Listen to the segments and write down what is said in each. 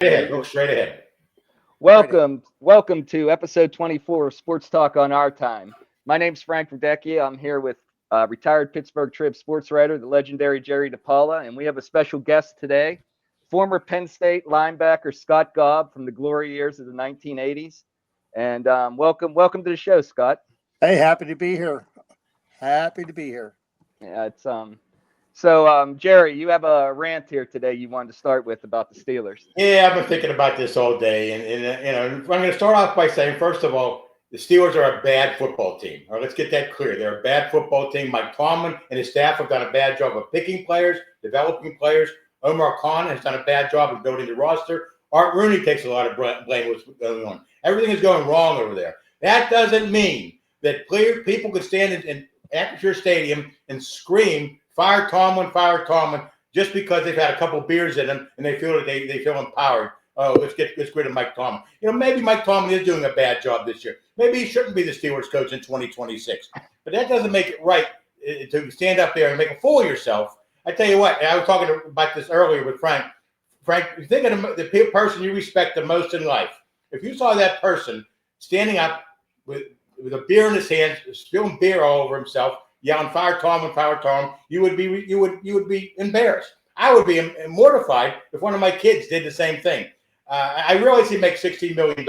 Go straight ahead. Welcome to episode 24 of Sports Talk on Our Time. My name's Frank Verdecchia. I'm here with retired Pittsburgh Trib sports writer, the legendary Jerry DiPaola, and we have a special guest today, former Penn State linebacker Scott Gobb from the glory years of the 1980s. And welcome to the show, Scott. Hey, happy to be here. Happy to be here. Yeah, it's So, Jerry, you have a rant here today you wanted to start with about the Steelers. Yeah, I've been thinking about this all day, and I'm going to start off by saying, first of all, the Steelers are a bad football team. All right, let's get that clear. They're a bad football team. Mike Tomlin and his staff have done a bad job of picking players, developing players. Omar Khan has done a bad job of building the roster. Art Rooney takes a lot of blame what's going on. Everything is going wrong over there. That doesn't mean that people could stand in Acrisure Stadium and scream, fire Tomlin, just because they've had a couple beers in them and they feel that they feel empowered. Oh, let's get rid of Mike Tomlin. Maybe Mike Tomlin is doing a bad job this year. Maybe he shouldn't be the Steelers coach in 2026. But that doesn't make it right to stand up there and make a fool of yourself. I tell you what, I was talking about this earlier with Frank. Frank, think of the person you respect the most in life. If you saw that person standing up with a beer in his hand, spilling beer all over himself, yelling "Fire Tomlin, you would be embarrassed. I would be mortified if one of my kids did the same thing. I realize he makes $16 million,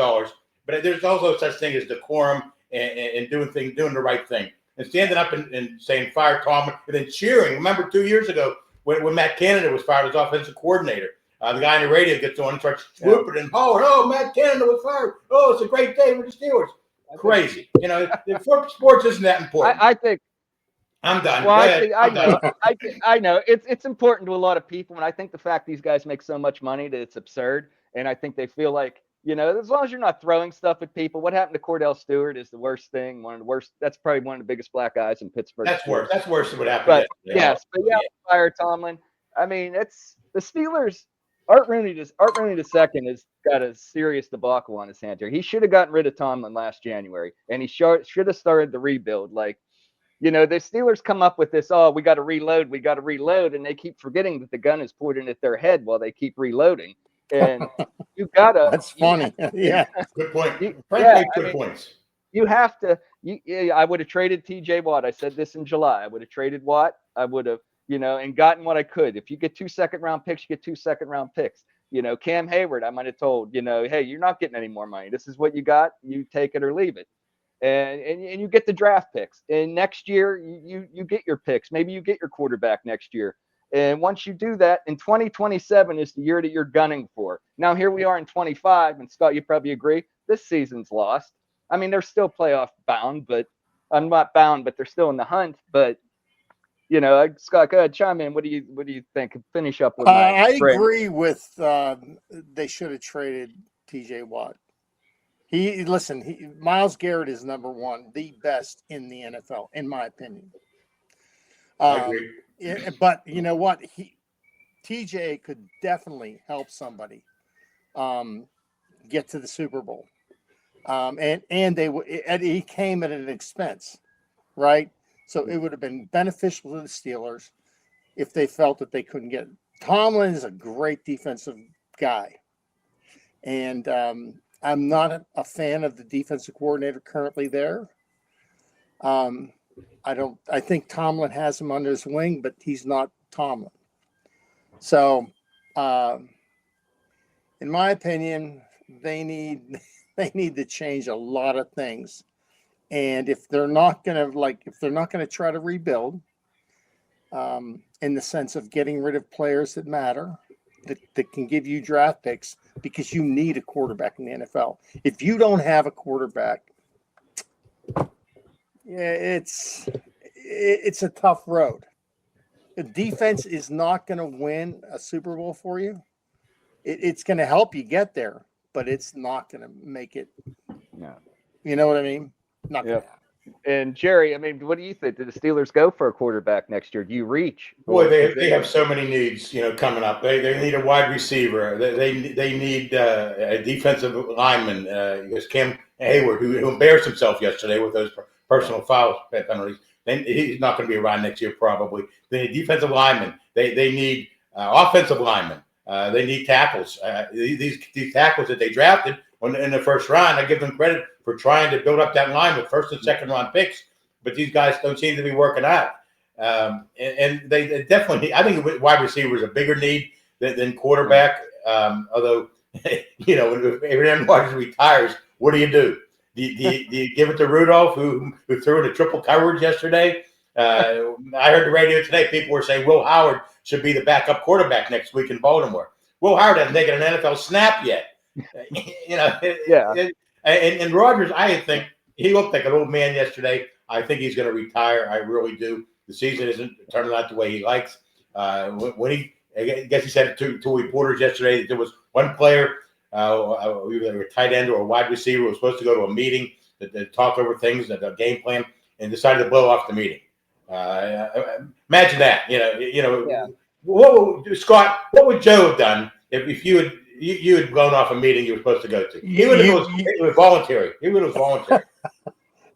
but there's also such thing as decorum and doing the right thing. And standing up and saying "Fire Tomlin" and then cheering. Remember 2 years ago when Matt Canada was fired as offensive coordinator. The guy on the radio gets on and starts whooping and hollering, "Oh, Matt Canada was fired. Oh, it's a great day for the Steelers." Crazy. Sports isn't that important. I think. I'm done. Well, I know. It's important to a lot of people, and I think the fact these guys make so much money that it's absurd. And I think they feel like, as long as you're not throwing stuff at people. What happened to Cordell Stewart is the worst thing. One of the worst. That's probably one of the biggest black guys in Pittsburgh. That's worse. That's worse than what happened. But yes, fire Tomlin. I mean, it's the Steelers. Art Rooney II has got a serious debacle on his hands here. He should have gotten rid of Tomlin last January, and he should have started the rebuild. The Steelers come up with this, we got to reload, and they keep forgetting that the gun is pointed at their head while they keep reloading. And you gotta. That's funny. Yeah. Good point. Good points. You have to. I would have traded T.J. Watt. I said this in July. I would have traded Watt. I would have, and gotten what I could. If you get 2 second-round picks, you get 2 second-round picks. Cam Hayward, I might have told, hey, you're not getting any more money. This is what you got. You take it or leave it. And you get the draft picks. And next year, you get your picks. Maybe you get your quarterback next year. And once you do that, in 2027 is the year that you're gunning for. Now, here we are in 25, and Scott, you probably agree, this season's lost. I mean, they're still playoff bound, but I'm not bound, but they're still in the hunt. But, Scott, go ahead, chime in. What do you think? Finish up with I agree with they should have traded T.J. Watt. Myles Garrett is number one, the best in the NFL, in my opinion. I agree. But you know what? TJ could definitely help somebody get to the Super Bowl. And he came at an expense, right? So it would have been beneficial to the Steelers if they felt that they couldn't get. Tomlin is a great defensive guy, and I'm not a fan of the defensive coordinator currently there. I think Tomlin has him under his wing, but he's not Tomlin. So, in my opinion, they need to change a lot of things. And if they're not going to try to rebuild, in the sense of getting rid of players that matter, that can give you draft picks, because you need a quarterback in the NFL. If you don't have a quarterback, it's a tough road. The defense is not going to win a Super Bowl for you. It's going to help you get there, but it's not going to make it. No. You know what I mean? Not going to happen. And Jerry, I mean, what do you think? Do the Steelers go for a quarterback next year? Do you reach? Boy, they have so many needs, coming up. They need a wide receiver. They need a defensive lineman. Because Cam Hayward, who embarrassed himself yesterday with those personal foul penalties, he's not going to be around next year probably. They need defensive linemen. They need offensive linemen. They need tackles. These tackles that they drafted in the first round, I give them credit for trying to build up that line with first and second round picks. But these guys don't seem to be working out. And they definitely, I think wide receiver is a bigger need than quarterback. Although, you know, if Aaron Rodgers retires, what do you do? Do you give it to Rudolph, who threw in a triple coverage yesterday? I heard the radio today. People were saying Will Howard should be the backup quarterback next week in Baltimore. Will Howard hasn't taken an NFL snap yet. You know, and Rodgers, I think he looked like an old man yesterday. I think he's going to retire. I really do. The season isn't turning out the way he likes. I guess he said to reporters yesterday that there was one player, either a tight end or a wide receiver, who was supposed to go to a meeting to talk over things, the game plan, and decided to blow off the meeting. Imagine that. Scott, what would Joe have done if you had blown off a meeting you were supposed to go to? It was voluntary. It was voluntary.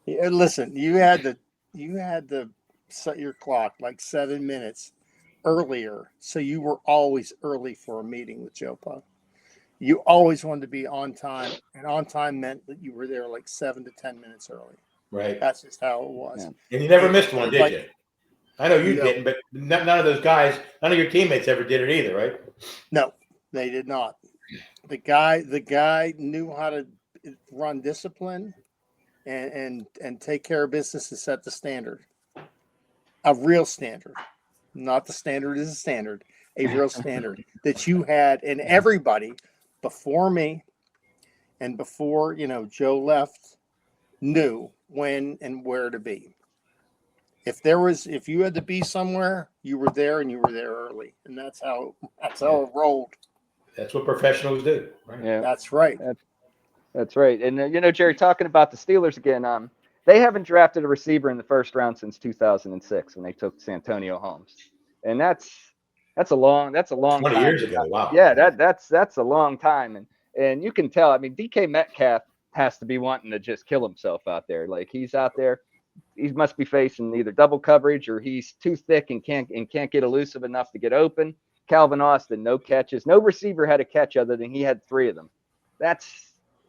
Yeah, listen, you had to set your clock like 7 minutes earlier, so you were always early for a meeting with Joe Puck. You always wanted to be on time, and on time meant that you were there like 7 to 10 minutes early. Right. That's just how it was. Yeah. And you never missed one, did you? I know you didn't, but none of those guys, none of your teammates ever did it either, right? No, they did not. The guy knew how to run discipline and take care of business and set the standard. A real standard. Not the standard is a standard. A real standard that you had, and everybody before me and before, Joe left knew when and where to be. If you had to be somewhere, you were there, and you were there early. And that's how it rolled. That's what professionals do. Right? Yeah. That's right. That's right. And, Jerry, talking about the Steelers again, they haven't drafted a receiver in the first round since 2006 when they took Santonio Holmes. And that's a long 20 time. years ago. Wow. Yeah, that's a long time. And you can tell, I mean, DK Metcalf has to be wanting to just kill himself out there. Like, he's out there, he must be facing either double coverage or he's too thick and can't get elusive enough to get open. Calvin Austin, no catches. No receiver had a catch other than he had 3 of them.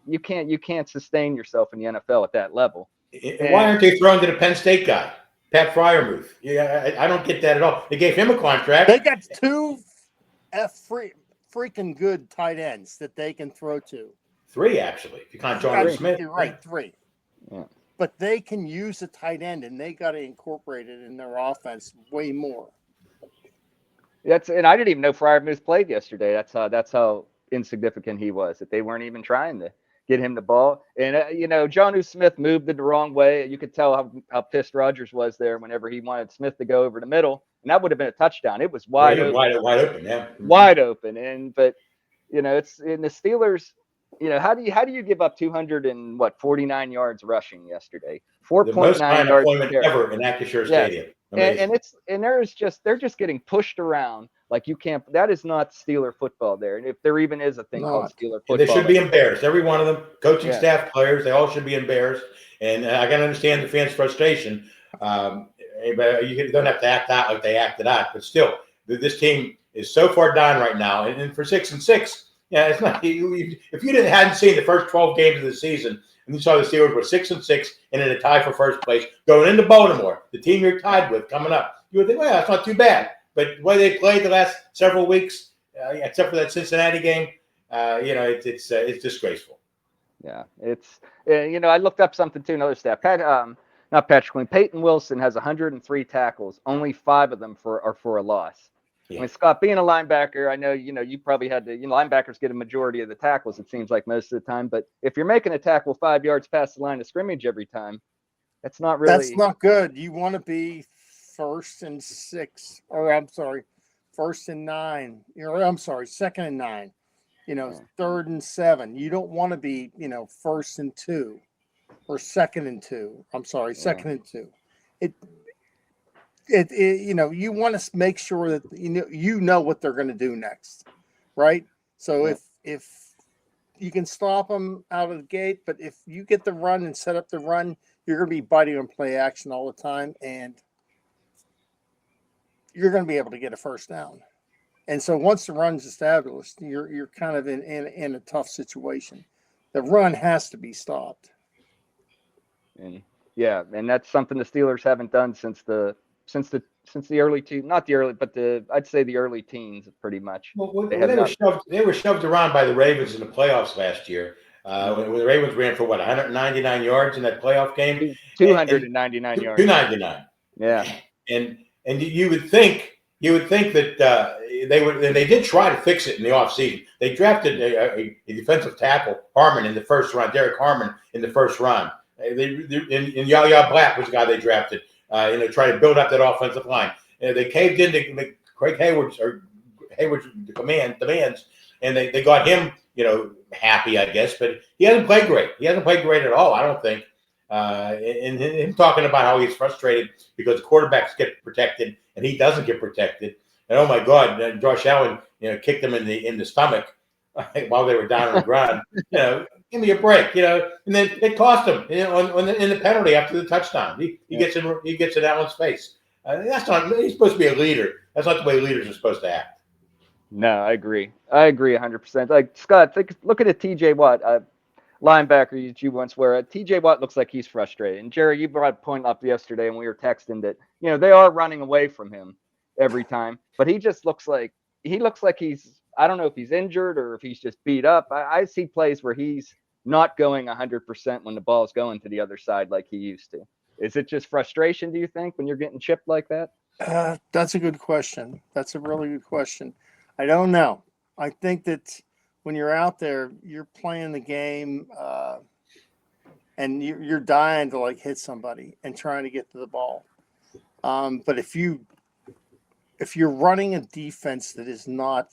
You can't sustain yourself in the NFL at that level. And why aren't they throwing to the Penn State guy, Pat Fryermuth? Yeah, I don't get that at all. They gave him a contract. They got 2 freaking good tight ends that they can throw to. 3, actually, if you count John Smith. You're right, 3. Yeah. But they can use a tight end, and they got to incorporate it in their offense way more. And I didn't even know Fryermuth played yesterday. That's how insignificant he was, that they weren't even trying to get him the ball. And, Jonnu Smith moved it the wrong way. You could tell how pissed Rodgers was there whenever he wanted Smith to go over the middle. And that would have been a touchdown. It was wide open. Wide open, yeah. Wide open. But it's in the Steelers, how do you give up 249 yards rushing yesterday? 4.9 yards ever in Acrisure Stadium. And they're just getting pushed around like you can't. That is not Steeler football there. And if there even is a thing called Steeler football, they should be embarrassed. Every one of them, coaching staff, players, they all should be embarrassed. And I can understand the fans' frustration. But you don't have to act out like they acted out. But still, this team is so far down right now. And for 6-6, it's not. If you hadn't seen the first 12 games of the season, and you saw the Steelers were 6-6 and in a tie for first place going into Baltimore, the team you're tied with coming up, you would think, well, that's not too bad. But the way they played the last several weeks, except for that Cincinnati game, it's disgraceful. Yeah, it's I looked up something too, another stat. Not Patrick Queen. Peyton Wilson has 103 tackles. Only 5 of them are for a loss. Yeah. I mean, Scott, being a linebacker, I know, you probably had to, linebackers get a majority of the tackles, it seems like most of the time. But if you're making a tackle 5 yards past the line of scrimmage every time, that's not really. That's not good. You want to be first and 9. Second and 9. Third and 7. You don't want to be, first and 2 or second and 2. Second and 2. You want to make sure that you know what they're going to do next, right? So if you can stop them out of the gate, but if you get the run and set up the run, you're going to be biting on play action all the time, and you're going to be able to get a first down. And so once the run's established, you're kind of in a tough situation. The run has to be stopped. And yeah, and that's something the Steelers haven't done since the early not the early, but I'd say the early teens pretty much. Well, they were shoved around by the Ravens in the playoffs last year. When the Ravens ran for 199 yards in that playoff game, 299 yards. 299. Yeah, and you would think that they would, and they did try to fix it in the offseason. They drafted a defensive tackle, Harmon, in the first round. Derek Harmon in the first round. And Yaya Black was the guy they drafted. Try to build up that offensive line. They caved into Craig Hayward's demands, and they got him, happy, I guess. But he hasn't played great. He hasn't played great at all, I don't think. And him talking about how he's frustrated because quarterbacks get protected and he doesn't get protected. And oh my God, Josh Allen, kicked him in the stomach while they were down on the ground. Give me a break, and then it cost him, in the penalty after the touchdown. He gets in Allen's face. That's not. He's supposed to be a leader. That's not the way leaders are supposed to act. No, I agree 100%. Like Scott, look at a TJ Watt. Linebacker you once were. TJ Watt looks like he's frustrated. And Jerry, you brought a point up yesterday when we were texting that they are running away from him every time, but he just looks like he's, I don't know if he's injured or if he's just beat up. I see plays where he's not going 100% when the ball's going to the other side like he used to. Is it just frustration, do you think, when you're getting chipped like that? That's a good question. That's a really good question. I don't know. I think that when you're out there, you're playing the game, and you're dying to hit somebody and trying to get to the ball. But if you're running a defense that is not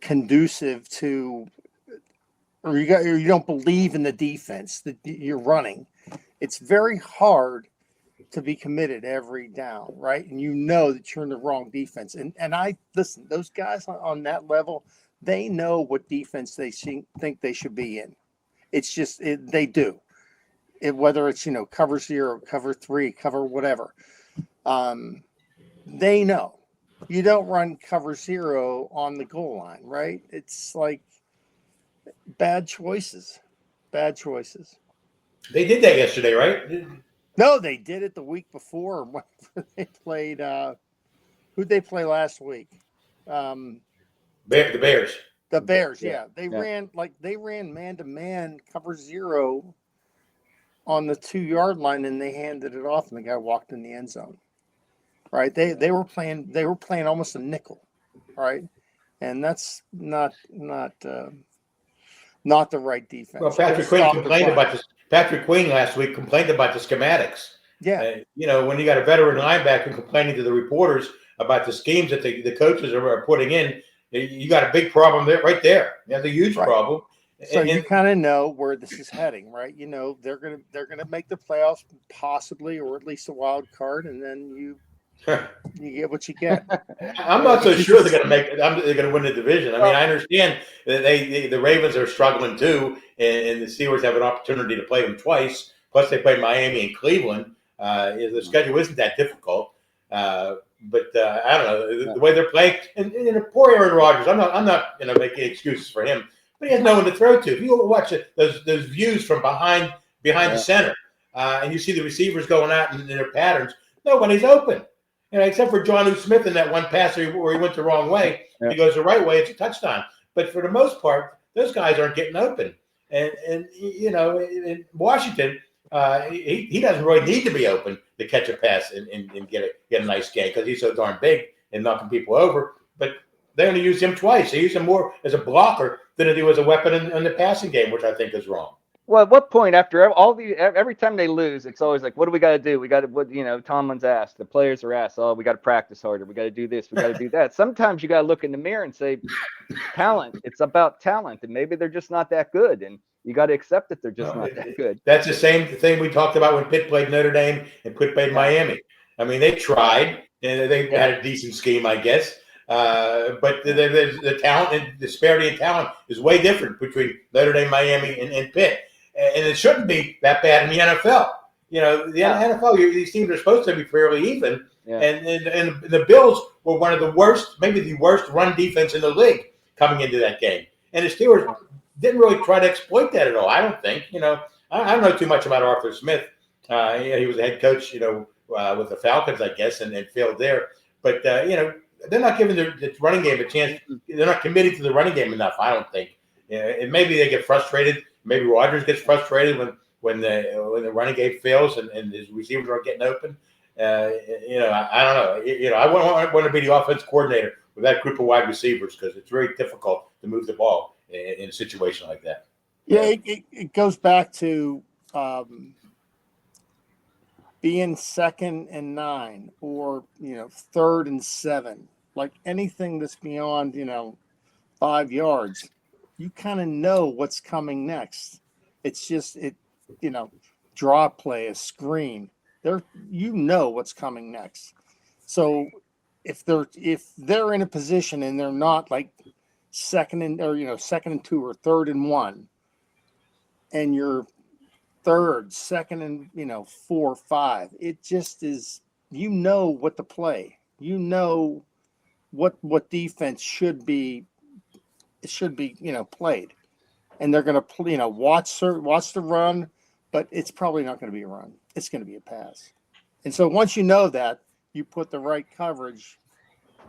conducive to, or you don't believe in the defense that you're running, it's very hard to be committed every down, right? And that you're in the wrong defense. And I listen, those guys on that level, they know what defense they think they should be in. It's just they do. Whether it's cover 0, cover 3, cover whatever, they know. You don't run cover 0 on the goal line, right? It's like bad choices. Bad choices. They did that yesterday, right? No, they did it the week before when they played. Who'd they play last week? The Bears. The Bears, yeah. They ran man-to-man cover 0 on the 2-yard line, and they handed it off, and the guy walked in the end zone. Right? They were playing almost a nickel, right? And that's not the right defense. Well, Patrick Queen last week complained about the schematics. Yeah. When you got a veteran linebacker complaining to the reporters about the schemes that the coaches are putting in, you got a big problem there, right there. You have a huge problem. So you kind of know where this is heading, right? They're gonna make the playoffs possibly, or at least a wild card, and then you get what you get. I'm not so sure they're going to win the division. I mean, I understand that the Ravens are struggling too, and the Steelers have an opportunity to play them twice. Plus, they play Miami and Cleveland. The schedule isn't that difficult, but I don't know the way they're playing. And poor Aaron Rodgers. I'm not making excuses for him, but he has no one to throw to. If you watch those views from behind the center, and you see the receivers going out in their patterns, nobody's open. Except for Jonnu Smith in that one pass where he went the wrong way. Yeah. He goes the right way, it's a touchdown. But for the most part, those guys aren't getting open. And in Washington, he doesn't really need to be open to catch a pass and get a nice game because he's so darn big and knocking people over. But they only use him twice. They use him more as a blocker than he was a weapon in the passing game, which I think is wrong. Well, at what point after every time they lose, it's always like, what do we got to do? We got to, Tomlin's asked, the players are asked, we got to practice harder. We got to do this. We got to do that. Sometimes you got to look in the mirror and say, talent. It's about talent, and maybe they're just not that good, and you got to accept that they're just not that good. That's the same thing we talked about when Pitt played Notre Dame and Pitt played Miami. I mean, they tried, and they had a decent scheme, I guess. But the talent and disparity in talent is way different between Notre Dame, Miami, and Pitt. And it shouldn't be that bad in the NFL. The Yeah. NFL, these teams are supposed to be fairly even. Yeah. And the Bills were one of the worst, maybe the worst run defense in the league coming into that game. And the Steelers didn't really try to exploit that at all. I don't think. I don't know too much about Arthur Smith. He was a head coach, with the Falcons, I guess, and failed there. But they're not giving the running game a chance. They're not committing to the running game enough, I don't think. And maybe they get frustrated. Maybe Rodgers gets frustrated when the running game fails and his receivers aren't getting open. I don't know. I want to be the offense coordinator with that group of wide receivers because it's very difficult to move the ball in a situation like that. Yeah, it goes back to being 2nd and 9 or 3rd and 7. Like anything that's beyond 5 yards, you kind of know what's coming next. It's just draw play, a screen. What's coming next. So if they're in a position and they're not like 2nd and 2 or 3rd and 1, and you're 3rd, 2nd and 4, 5, it just is. What to play. What defense should be. It should be played, and they're going to watch the run, but it's probably not going to be a run. It's going to be a pass. And so once you know that, you put the right coverage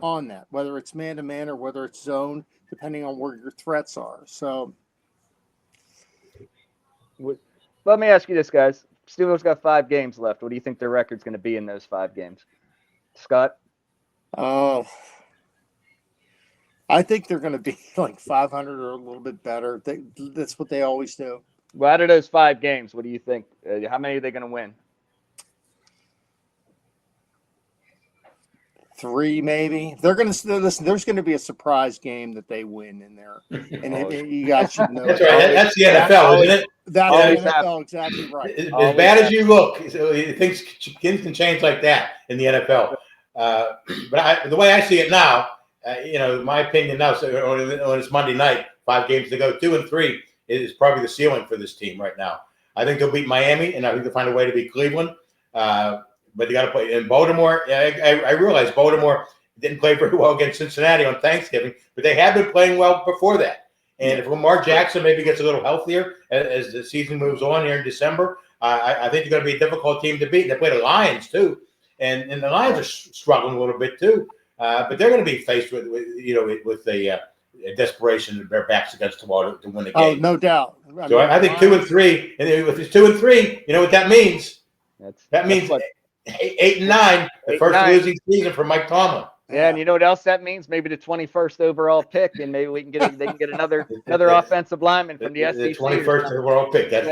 on that, whether it's man-to-man or whether it's zone, depending on where your threats are. So let me ask you this, guys. Steelers got 5 games left. What do you think their record's going to be in those 5 games? Scott? I think they're going to be like 500 or a little bit better. That's what they always do. Well, out of those 5 games, what do you think? How many are they going to win? 3, maybe. They're going to listen. There's going to be a surprise game that they win in there, and you guys should know. That's right. That's the NFL, isn't it? That's the NFL, exactly right. As bad as you look, things can change like that in the NFL. But the way I see it now, my opinion now, so on this Monday night, 5 games to go, 2 and 3 is probably the ceiling for this team right now. I think they'll beat Miami, and I think they'll find a way to beat Cleveland. But you got to play in Baltimore. I realize Baltimore didn't play very well against Cincinnati on Thanksgiving, but they have been playing well before that. And if Lamar Jackson maybe gets a little healthier as the season moves on here in December, I think they're going to be a difficult team to beat. They play the Lions too, and the Lions are struggling a little bit too. But they're going to be faced with the desperation of their backs against the wall to win the game. Oh, no doubt. I think 2 and 3, and if it's 2 and 3, you know what that means? That means 8 and 9, the first losing season for Mike Tomlin. Yeah, and you know what else that means? Maybe the 21st overall pick, and maybe they can get another offensive lineman from the SEC. The 21st overall pick. Maybe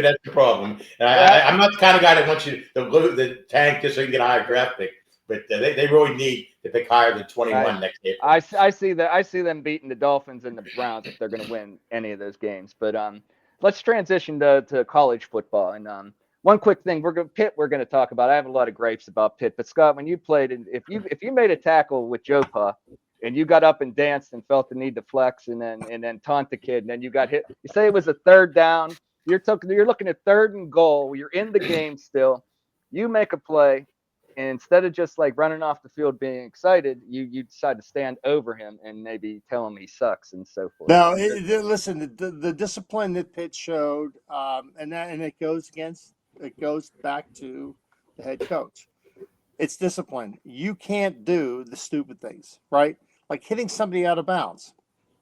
that's the problem. I'm not the kind of guy that wants you to tank just so you can get a higher draft pick. But they really need to pick higher than 21 next year. I see them beating the Dolphins and the Browns if they're going to win any of those games. But let's transition to college football. And one quick thing, Pitt we're going to talk about. I have a lot of gripes about Pitt, but Scott, when you played, and if you made a tackle with Joe Pa, and you got up and danced and felt the need to flex and then taunt the kid, and then you got hit. You say it was a 3rd down. You're looking at 3rd and goal. You're in the game still. You make a play. And instead of just like running off the field being excited, you decide to stand over him and maybe tell him he sucks and so forth. No, listen, the discipline that Pitt showed, and it goes back to the head coach. It's discipline. You can't do the stupid things, right? Like hitting somebody out of bounds.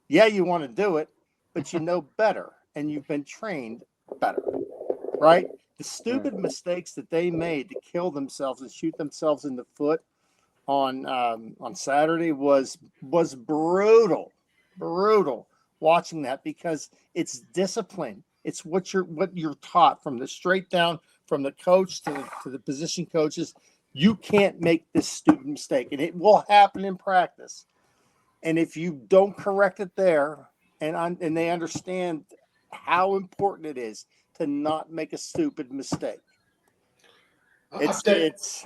Yeah, you want to do it, but you know better, and you've been trained better, right? The stupid mistakes that they made to kill themselves and shoot themselves in the foot on Saturday was brutal watching that, because it's discipline. It's what you're taught from the straight down from the coach to the position coaches. You can't make this stupid mistake, and it will happen in practice. And if you don't correct it there, and they understand how important it is to not make a stupid mistake. There's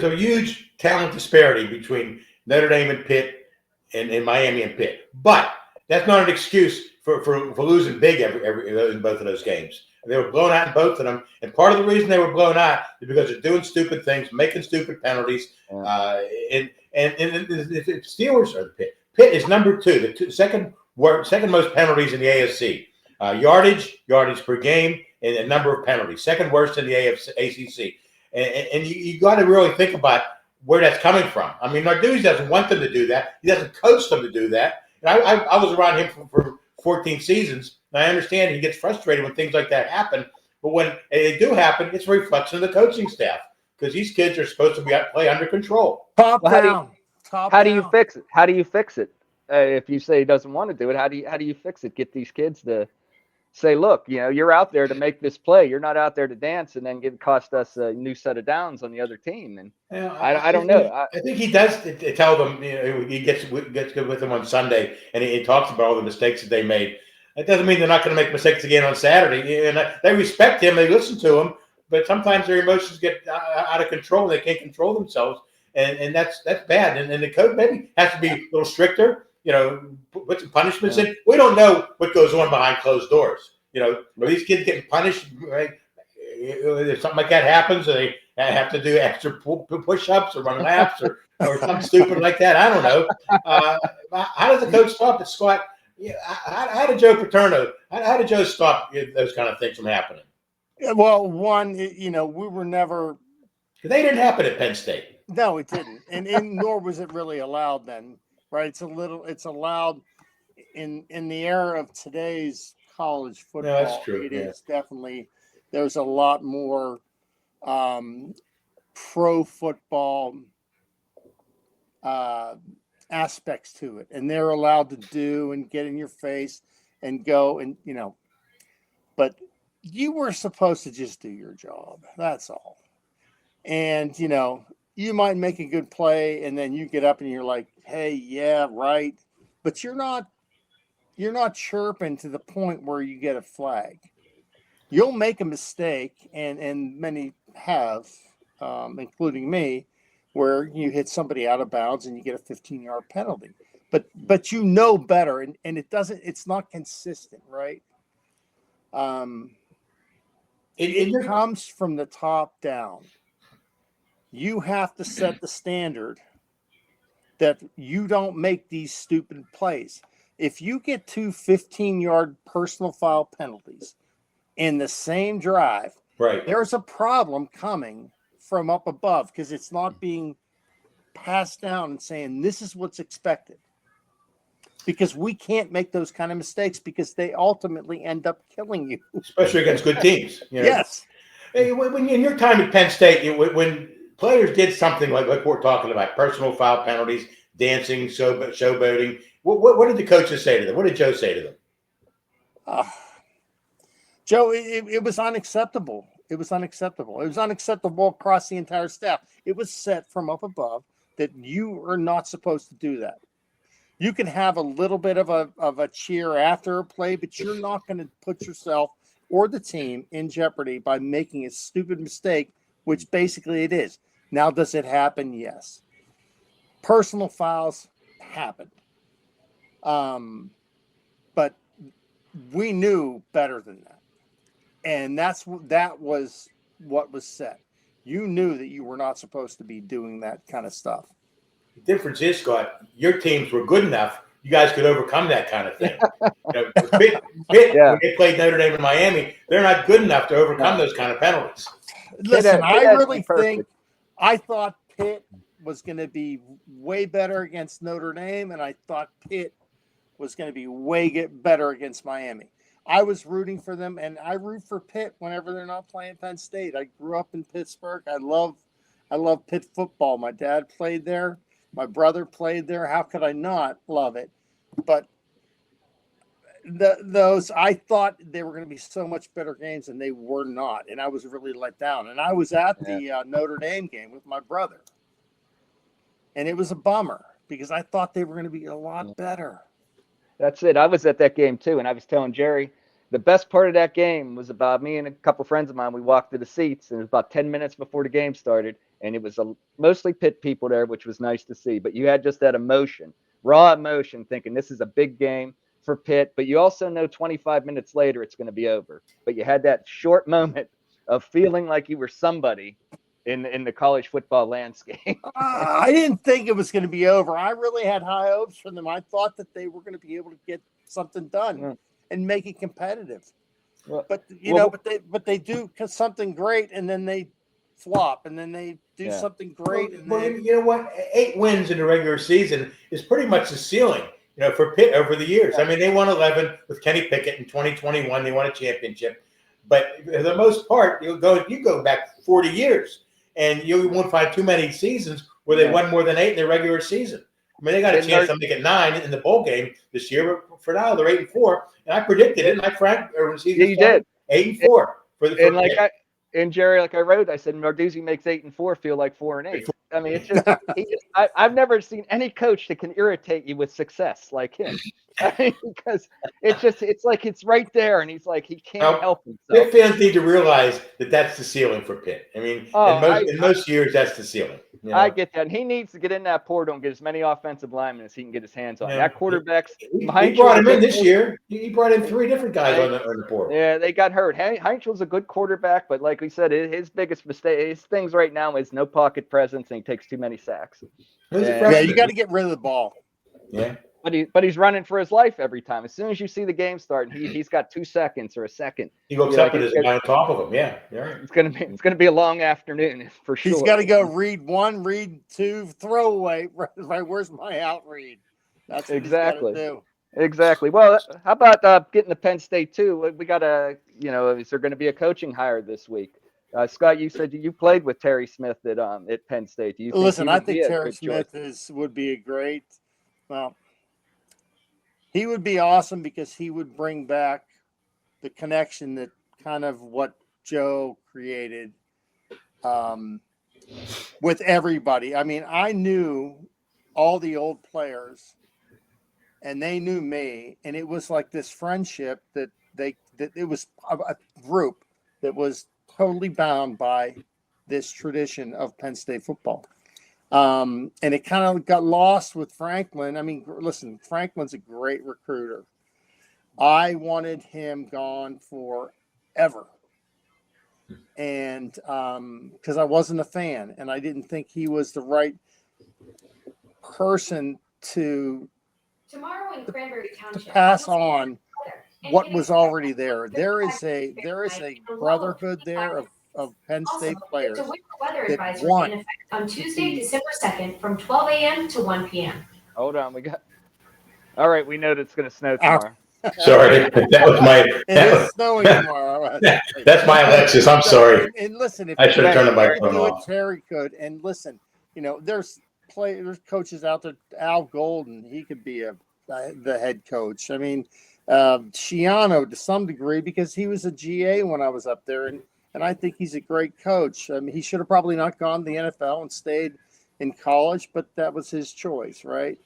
a huge talent disparity between Notre Dame and Pitt and Miami and Pitt, but that's not an excuse for losing big every in both of those games. They were blown out in both of them. And part of the reason they were blown out is because they're doing stupid things, making stupid penalties. Yeah. And the Steelers are Pitt. Pitt is number two, second most penalties in the AFC. Yardage per game, and a number of penalties. Second worst in the ACC. And you got to really think about where that's coming from. I mean, Narduzzi doesn't want them to do that. He doesn't coach them to do that. And I was around him for 14 seasons, and I understand he gets frustrated when things like that happen. But when they do happen, it's a reflection of the coaching staff, because these kids are supposed to play under control. Top Well, down. How do you fix it? How do you fix it? If you say he doesn't want to do it, how do you fix it? Get these kids to say, look, you're out there to make this play. You're not out there to dance and then cost us a new set of downs on the other team. And I don't know. I think he does tell them. He gets good with them on Sunday, and he talks about all the mistakes that they made. That doesn't mean they're not going to make mistakes again on Saturday. And they respect him. They listen to him. But sometimes their emotions get out of control, and they can't control themselves. And that's bad. And the coach maybe has to be a little stricter. Put some punishments in. We don't know what goes on behind closed doors. Are these kids getting punished? Right? If something like that happens, they have to do extra push-ups or run laps or something stupid like that. I don't know. How does the coach stop it, Scott? How did Joe Paterno? How did Joe stop those kind of things from happening? Well, one, we were never. They didn't happen at Penn State. No, it didn't, and nor was it really allowed then. Right? It's allowed in the era of today's college football. No, that's true. It is definitely, there's a lot more pro football aspects to it, and they're allowed to do and get in your face and go and but you were supposed to just do your job. That's all. And you might make a good play, and then you get up and you're like, hey, yeah, right. But you're not chirping to the point where you get a flag. You'll make a mistake, and many have, including me, where you hit somebody out of bounds and you get a 15-yard penalty. But better, and it's not consistent, right? It comes from the top down. You have to set the standard that you don't make these stupid plays. If you get two 15-yard personal foul penalties in the same drive, right, there's a problem coming from up above, because it's not being passed down and saying this is what's expected. Because we can't make those kind of mistakes, because they ultimately end up killing you. Especially against good teams. Yes. Hey, when in your time at Penn State, when players did something like we're talking about, personal foul penalties, dancing, showboating, what did the coaches say to them? What did Joe say to them? Joe, it was unacceptable. It was unacceptable. It was unacceptable across the entire staff. It was set from up above that you are not supposed to do that. You can have a little bit of a cheer after a play, but you're not going to put yourself or the team in jeopardy by making a stupid mistake, which basically it is. Now, does it happen? Yes. Personal fouls happen. But we knew better than that. And that was what was set. You knew that you were not supposed to be doing that kind of stuff. The difference is, Scott, your teams were good enough. You guys could overcome that kind of thing. Pitt, when they played Notre Dame and Miami, they're not good enough to overcome those kind of penalties. Listen, I thought Pitt was going to be way better against Notre Dame, and I thought Pitt was going to be way better against Miami. I was rooting for them, and I root for Pitt whenever they're not playing Penn State. I grew up in Pittsburgh. I love Pitt football. My dad played there. My brother played there. How could I not love it? But those, I thought they were going to be so much better games, and they were not. And I was really let down. And I was at the Notre Dame game with my brother. And it was a bummer, because I thought they were going to be a lot better. That's it. I was at that game too, and I was telling Jerry, the best part of that game was about me and a couple friends of mine. We walked to the seats, and it was about 10 minutes before the game started, and it was mostly Pitt people there, which was nice to see. But you had just that emotion, raw emotion, thinking this is a big game. for Pitt, but you also know 25 minutes later it's going to be over. But you had that short moment of feeling like you were somebody in the college football landscape. I didn't think it was going to be over. I really had high hopes for them. I thought that they were going to be able to get something done and make it competitive. But they do something great, and then they flop, and then they do something great. You know what? 8 wins in the regular season is pretty much the ceiling, for Pitt over the years. I mean, they won 11 with Kenny Pickett in 2021. They won a championship. But for the most part, you go back 40 years, and you won't find too many seasons where they won more than 8 in the regular season. I mean, they got a chance to make it 9 in the bowl game this year, but for now they're 8-4. And I predicted it, and Frank, or season you did 8-4 for the. And Jerry, like I wrote, I said Narduzzi makes 8-4 feel like 4-8. I mean, it's just I've never seen any coach that can irritate you with success like him. I mean, because it's like it's right there, and he's like he can't help himself. Pitt fans need to realize that that's the ceiling for Pitt. I mean, in most years, that's the ceiling. I get that. And he needs to get in that portal and get as many offensive linemen as he can get his hands on. That quarterback's he brought him in this year. He brought in 3 different guys on the portal. Yeah, they got hurt. Heinz was a good quarterback, but like we said, his biggest mistake, his things right now is no pocket presence, and he takes too many sacks. Yeah, you got to get rid of the ball. Yeah. But he's running for his life every time. As soon as you see the game start, he's got 2 seconds or a second. He goes up and is on top of him. Yeah. It's gonna be a long afternoon for sure. He's got to go read 1, read 2, throw away. Right, where's my out read? That's what exactly. He's do. Exactly. Well, how about getting to Penn State too? We got is there going to be a coaching hire this week? Scott, you said you played with Terry Smith at Penn State. Do you listen? I think Terry Smith would be a great. Well, he would be awesome because he would bring back the connection that kind of what Joe created with everybody. I mean, I knew all the old players, and they knew me, and it was like this friendship that it was a group that was totally bound by this tradition of Penn State football. And it kind of got lost with Franklin. I mean, listen, Franklin's a great recruiter. I wanted him gone forever. And because I wasn't a fan, and I didn't think he was the right person to pass on what was already there. There is a brotherhood there of Penn State players that want on Tuesday, December 2nd from 12 a.m. to 1 p.m. Hold on, all right, we know that it's going to snow tomorrow. Sorry, that was my. It's snowing tomorrow. That's my Alexis. I'm sorry. And listen, if I should have turned the microphone off. Terry could, and listen, there's coaches out there. Al Golden, he could be the head coach. I mean, Schiano to some degree because he was a GA when I was up there, and I think he's a great coach. I mean, he should have probably not gone to the NFL and stayed in college, but that was his choice, right?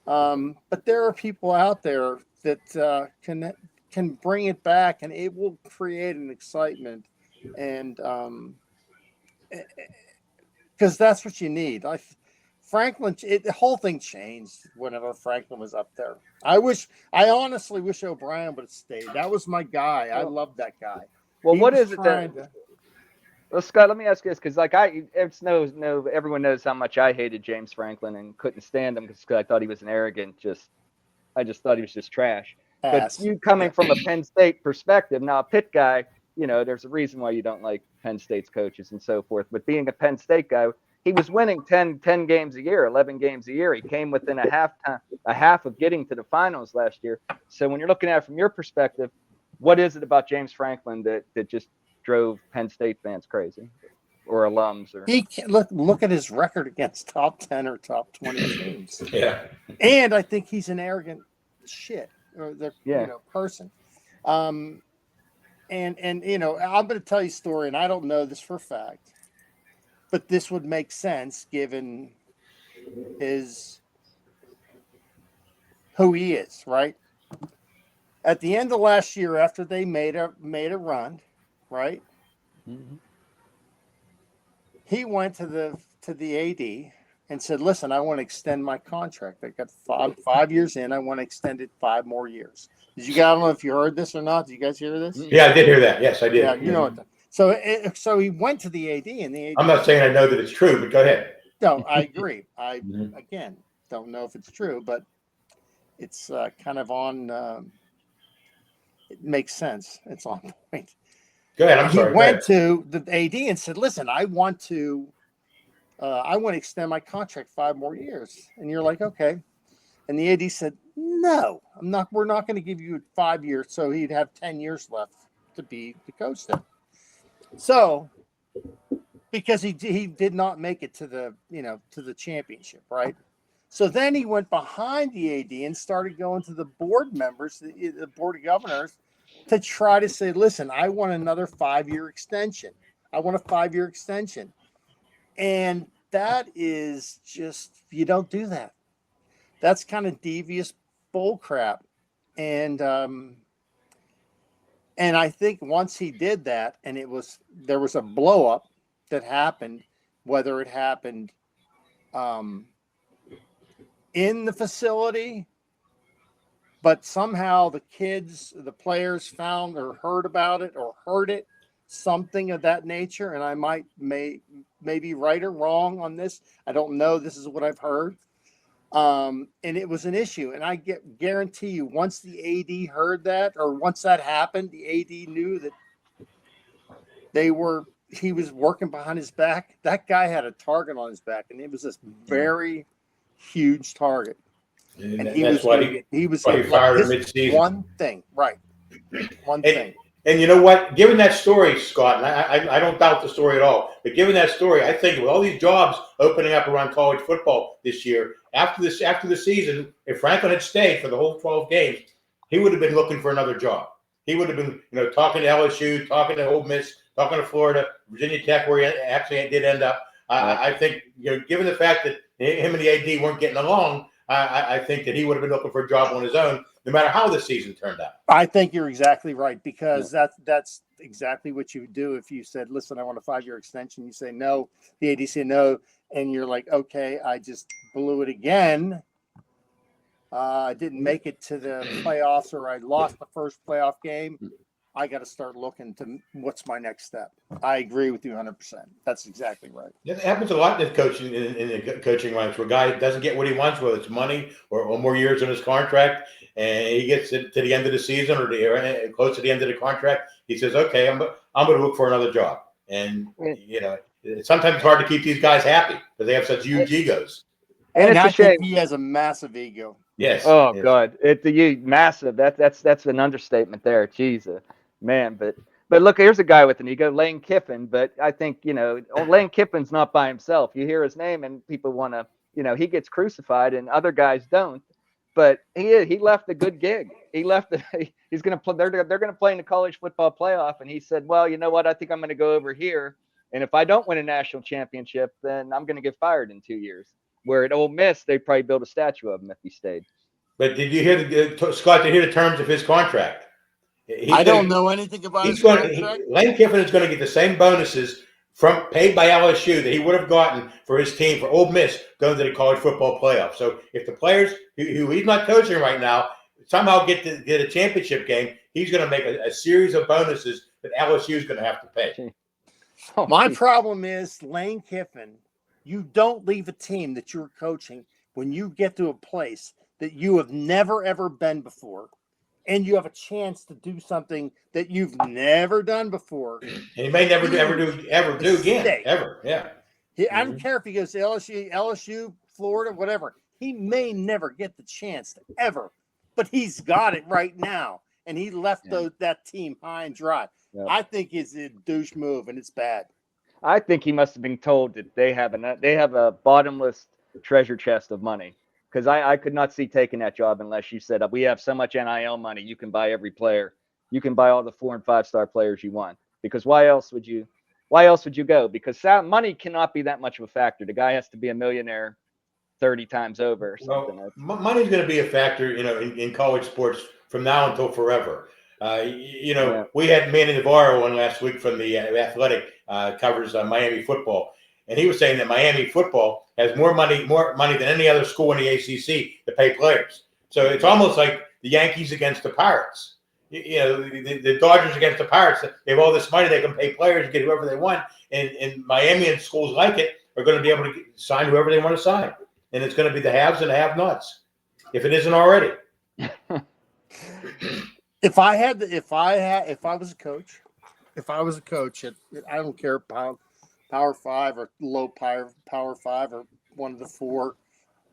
But there are people out there that can bring it back, and it will create an excitement, and because that's what you need. Franklin, the whole thing changed whenever Franklin was up there. I honestly wish O'Brien would have stayed. That was my guy. I loved that guy. Well, what is it that? Well, Scott, let me ask you this, because everyone knows how much I hated James Franklin and couldn't stand him because I thought he was an arrogant. I just thought he was just trash. But you coming from a Penn State perspective, now a Pitt guy, there's a reason why you don't like Penn State's coaches and so forth. But being a Penn State guy, he was winning 10 games a year, 11 games a year. He came within a half of getting to the finals last year. So when you're looking at it from your perspective, what is it about James Franklin that just drove Penn State fans crazy, or alums? Or he can't, look at his record against top 10 or top 20 teams. Yeah, and I think he's an arrogant person. And I'm going to tell you a story, and I don't know this for a fact, but this would make sense given who he is, right? At the end of last year, after they made a run, right? Mm-hmm. He went to the AD and said, listen, I want to extend my contract. I got five years in. I want to extend it 5 more years. Did you guys, I don't know if you heard this or not. Did you guys hear this? Yeah, I did hear that. Yes, I did. Yeah, you know what. So he went to the AD, and the AD. I'm not saying I know that it's true, but go ahead. No, I agree. I Mhm. again don't know if it's true, but it's kind of on. It makes sense. It's on point. Go ahead. I'm He sorry. Go went ahead. to the AD and said, "Listen, I want to extend my contract 5 more years." And you're like, "Okay." And the AD said, "No, I'm not. We're not going to give you 5 years." So he'd have 10 years left to be the coach there. So because he did not make it to the championship, right? So then he went behind the AD and started going to the board members, the board of governors, to try to say, listen, I want another 5-year extension. I want a 5-year extension. And that is just, you don't do that. That's kind of devious bull crap. And I think once he did that, and there was a blow up that happened, whether it happened in the facility, but somehow the players found or heard about it or heard it, something of that nature. And I may be right or wrong on this. I don't know. This is what I've heard. And it was an issue. And I guarantee you, once the AD heard that, or once that happened, the AD knew that he was working behind his back. That guy had a target on his back, and it was this very huge target. And he was why going to he fired him mid-season. one thing, right? One thing. And you know what? Given that story, Scott, and I don't doubt the story at all, but given that story, I think with all these jobs opening up around college football this year, after the season, if Franklin had stayed for the whole 12 games, he would have been looking for another job. He would have been, talking to LSU, talking to Ole Miss, talking to Florida, Virginia Tech, where he actually did end up. I think, given the fact that him and the AD weren't getting along, I think that he would have been looking for a job on his own, no matter how the season turned out. I think you're exactly right, because that's exactly what you would do if you said, listen, I want a 5-year extension. You say no, the AD say no, and you're like, okay, I just blew it again. I didn't make it to the playoffs, or I lost the first playoff game. I got to start looking to what's my next step. I agree with you 100%. That's exactly right. It happens a lot in coaching, in the coaching ranks, where a guy doesn't get what he wants, whether it's money or more years on his contract, and he gets to the end of the season or close to the end of the contract. He says, "Okay, I'm going to look for another job." And sometimes it's hard to keep these guys happy because they have such huge egos. And it's I a shame. think he has a massive ego. Yes. Oh yes. God, it's massive. That's an understatement there. Jesus, man. But look, here's a guy with an ego, Lane Kiffin. But I think Lane Kiffin's not by himself. You hear his name, and people want to, he gets crucified, and other guys don't. But he left a good gig. He left. He's going to play. They're going to play in the college football playoff, and he said, "Well, you know what? I think I'm going to go over here, and if I don't win a national championship, then I'm going to get fired in 2 years." Where at Ole Miss, they probably build a statue of him if he stayed. But did you hear Scott? Did you hear the terms of his contract? I don't know anything about his contract. Lane Kiffin is going to get the same bonuses paid by LSU that he would have gotten for his team for Ole Miss going to the college football playoff. So if the players who he's not coaching right now somehow get a championship game, he's going to make a series of bonuses that LSU is going to have to pay. My problem is Lane Kiffin. You don't leave a team that you're coaching when you get to a place that you have never, ever been before, and you have a chance to do something that you've never done before. And he may never do again. Ever. Yeah. I don't care if he goes to LSU, Florida, whatever. He may never get the chance to ever, but he's got it right now. And he left that team high and dry. Yep. I think it's a douche move, and it's bad. I think he must have been told that they have a bottomless treasure chest of money, because I could not see taking that job unless you said, we have so much NIL money, you can buy every player, you can buy all the 4- and 5-star players you want. Because why else would you go? Because money cannot be that much of a factor. The guy has to be a millionaire 30 times over or something. Well, money's going to be a factor, in college sports from now until forever. We had Manny Navarro on last week from the Athletic, covers Miami football. and he was saying that Miami football has more money than any other school in the ACC to pay players. So it's almost like the Yankees against the Pirates. You know, the Dodgers against the Pirates. They have all this money; they can pay players, get whoever they want, and Miami and schools like it are going to be able to sign whoever they want to sign, and it's going to be the haves and the have-nots, if it isn't already. If I was a coach, I don't care Power 5 or low Power 5 or one of the four,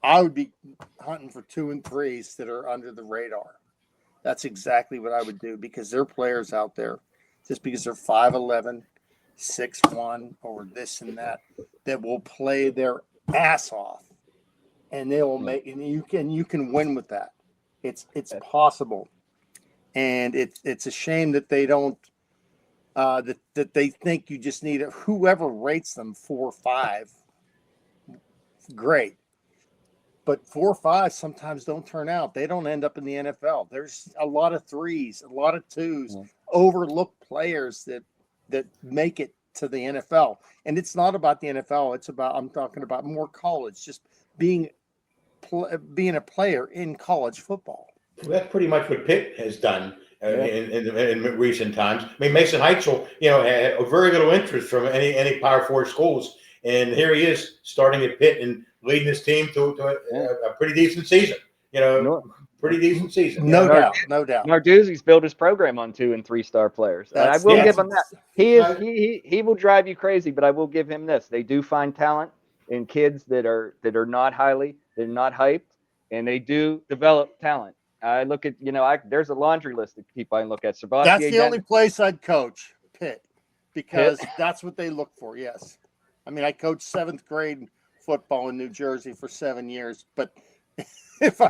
I would be hunting for 2 and 3s that are under the radar. That's exactly what I would do, because there are players out there, just because they're 5'11", 6'1", or this and that will play their ass off, and they will make, and you can win with that. It's possible, and it's a shame that they don't that they think you just need whoever rates them 4 or 5. Great. But 4 or 5 sometimes don't turn out. They don't end up in the NFL. There's a lot of 3s, a lot of 2s, overlooked players that make it to the NFL. And it's not about the NFL. It's about, I'm talking about more college, just being a player in college football. Well, that's pretty much what Pitt has done in recent times. I mean, Mason Heitzel, had a very little interest from any Power 4 schools, and here he is starting at Pitt and leading his team to a pretty decent season. Pretty decent season. No doubt. Narduzzi's built his program on 2 and 3-star players. I will give him that. He will drive you crazy, but I will give him this. They do find talent in kids that are not hyped, and they do develop talent. I look at, there's a laundry list of people I can look at. Sebastian That's the only place I'd coach, Pitt, because that's what they look for. Yes. I mean, I coached 7th grade football in New Jersey for 7 years, but if I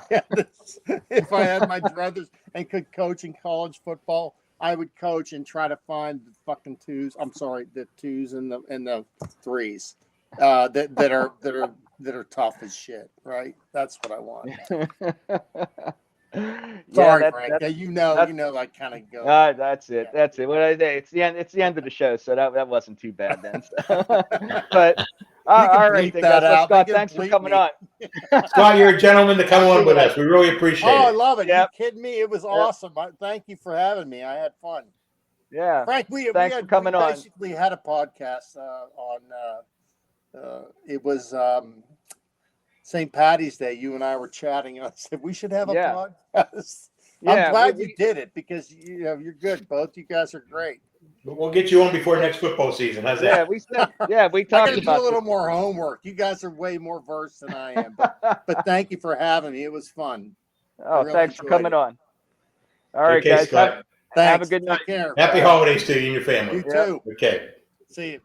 had my druthers and could coach in college football, I would coach and try to find the fucking 2s. I'm sorry, the 2s and the 3s that are tough as shit. Right? That's what I want. Sorry, Frank. You know, I kind of go. That's it. That's it. What I say, it's the end of the show, so that wasn't too bad then. But all right, Scott, thanks for coming on. Scott, you're a gentleman to come on with us. We really appreciate it. Oh, I love it. Yep. You kidding me? It was awesome. Thank you for having me. I had fun. Yeah, Frank, we basically had a podcast on. It was St. Patty's Day. You and I were chatting, and I said we should have a podcast. I'm glad you did it, because you're good. Both you guys are great. We'll get you on before next football season. How's that? We talked about. I got to do a little more homework. You guys are way more versed than I am, but thank you for having me. It was fun. Oh, really thanks for coming on. All right, guys. Scott. Have a good night. Take care. Happy holidays to you and your family. You too. Okay. See you.